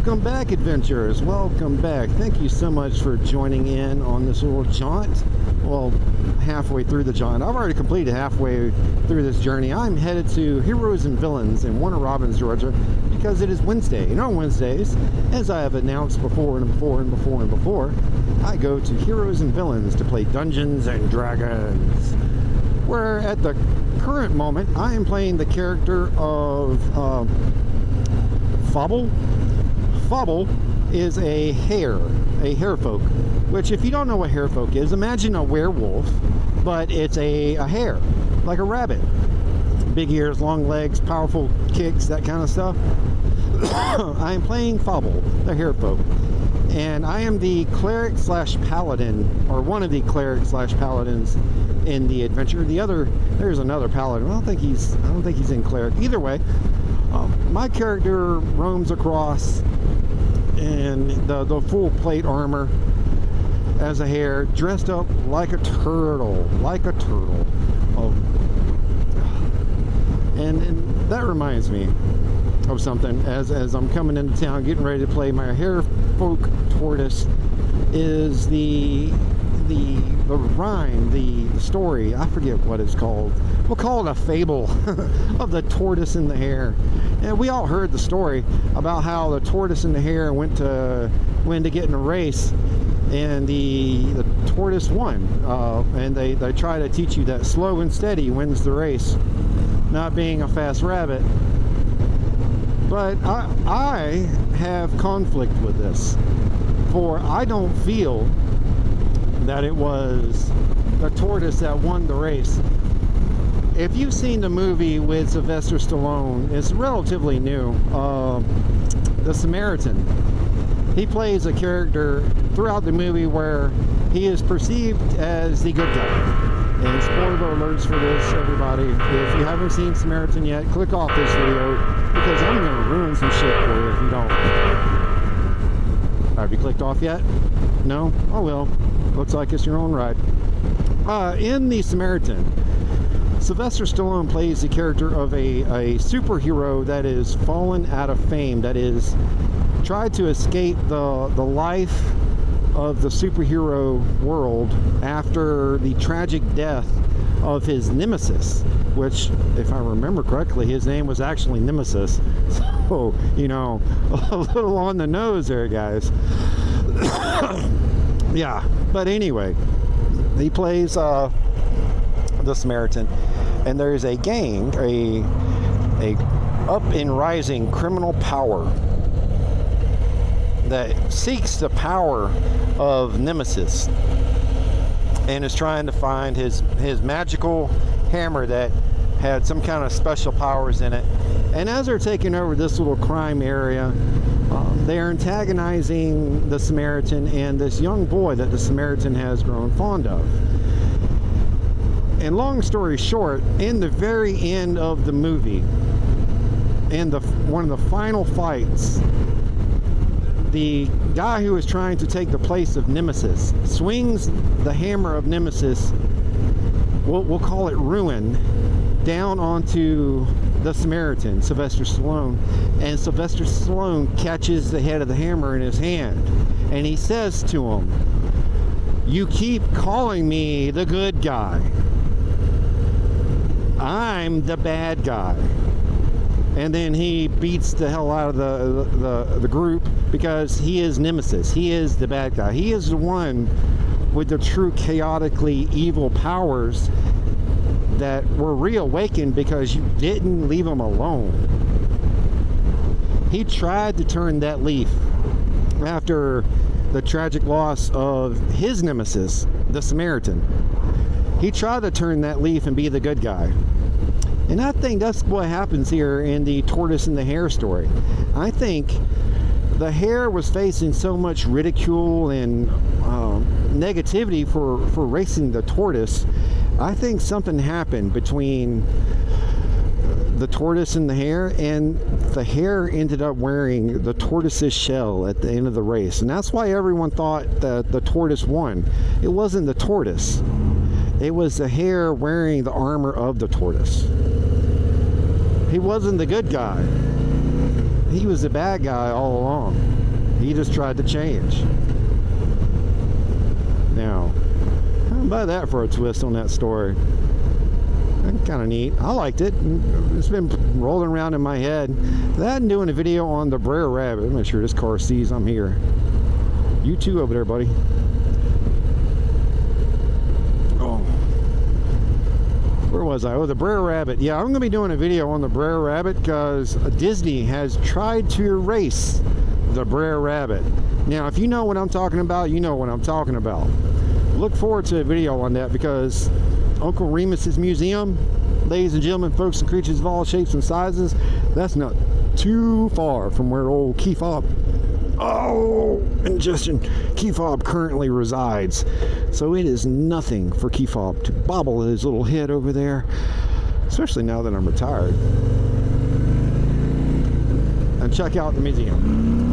Welcome back, adventurers. Welcome back. Thank you so much for joining in on this little jaunt. Well, halfway through the jaunt. I've already completed halfway through this journey. I'm headed to Heroes and Villains in Warner Robins, Georgia, because it is Wednesday. And on Wednesdays, as I have announced before, I go to Heroes and Villains to play Dungeons and Dragons. Where at the current moment, I am playing the character of Fobble. Fobble is a hare folk, which if you don't know what hare folk is, imagine a werewolf, but it's a hare, like a rabbit. Big ears, long legs, powerful kicks, that kind of stuff. I am playing Fobble, the hare folk, and I am the cleric slash paladin, or one of the cleric slash paladins in the adventure. There's another paladin. I don't think he's in cleric. Either way, my character roams across in the full plate armor as a hare, dressed up like a turtle, and that reminds me of something. As I'm coming into town, getting ready to play my hare folk Tortoise, is the rhyme, the story, I forget what it's called. We'll call it a fable of the tortoise and the hare. And we all heard the story about how the tortoise and the hare went to get in a race, and the tortoise won. And they try to teach you that slow and steady wins the race, not being a fast rabbit. But I have conflict with this, for I don't feel that it was the tortoise that won the race. If you've seen the movie with Sylvester Stallone, it's relatively new, The Samaritan. He plays a character throughout the movie where he is perceived as the good guy. And spoiler alerts for this, everybody. If you haven't seen Samaritan yet, click off this video, because I'm going to ruin some shit for you if you don't. Have you clicked off yet? No? Oh well. Looks like it's your own ride. In The Samaritan, Sylvester Stallone plays the character of a superhero that is fallen out of fame, that is tried to escape the life of the superhero world after the tragic death of his nemesis, which, if I remember correctly, his name was actually Nemesis. So, a little on the nose there, guys. Yeah, but anyway, he plays the Samaritan, and there is a gang, a up and rising criminal power that seeks the power of Nemesis and is trying to find his magical hammer that had some kind of special powers in it. And as they're taking over this little crime area, they're antagonizing the Samaritan and this young boy that the Samaritan has grown fond of. And long story short, in the very end of the movie, in one of the final fights, the guy who is trying to take the place of Nemesis swings the hammer of Nemesis, we'll call it Ruin, down onto the Samaritan, Sylvester Stallone, and Sylvester Stallone catches the head of the hammer in his hand, and he says to him, "You keep calling me the good guy. I'm the bad guy." And then he beats the hell out of the group, because he is Nemesis. He is the bad guy. He is the one with the true chaotically evil powers that were reawakened because you didn't leave him alone. He tried to turn that leaf after the tragic loss of his nemesis, the Samaritan. He tried to turn that leaf and be the good guy. And I think that's what happens here in the Tortoise and the Hare story. I think the hare was facing so much ridicule and negativity for racing the tortoise. I think something happened between the tortoise and the hare ended up wearing the tortoise's shell at the end of the race. And that's why everyone thought that the tortoise won. It wasn't the tortoise. It was the hare wearing the armor of the tortoise. He wasn't the good guy. he was the bad guy all along. He just tried to change. Now, how about that for a twist on that story? Kind of neat. I liked it. It's been rolling around in my head. That and doing a video on the Brer Rabbit. Make sure this car sees I'm here. You too over there, buddy. Oh, where was I? Oh, the Brer Rabbit. Yeah, I'm going to be doing a video on the Brer Rabbit because Disney has tried to erase the Brer Rabbit. Now, if you know what I'm talking about, you know what I'm talking about. Look forward to a video on that because Uncle Remus's museum, ladies and gentlemen, folks and creatures of all shapes and sizes, that's not too far from where old Keyfob, Keyfob currently resides. So it is nothing for Keyfob to bobble his little head over there, especially now that I'm retired, and check out the museum.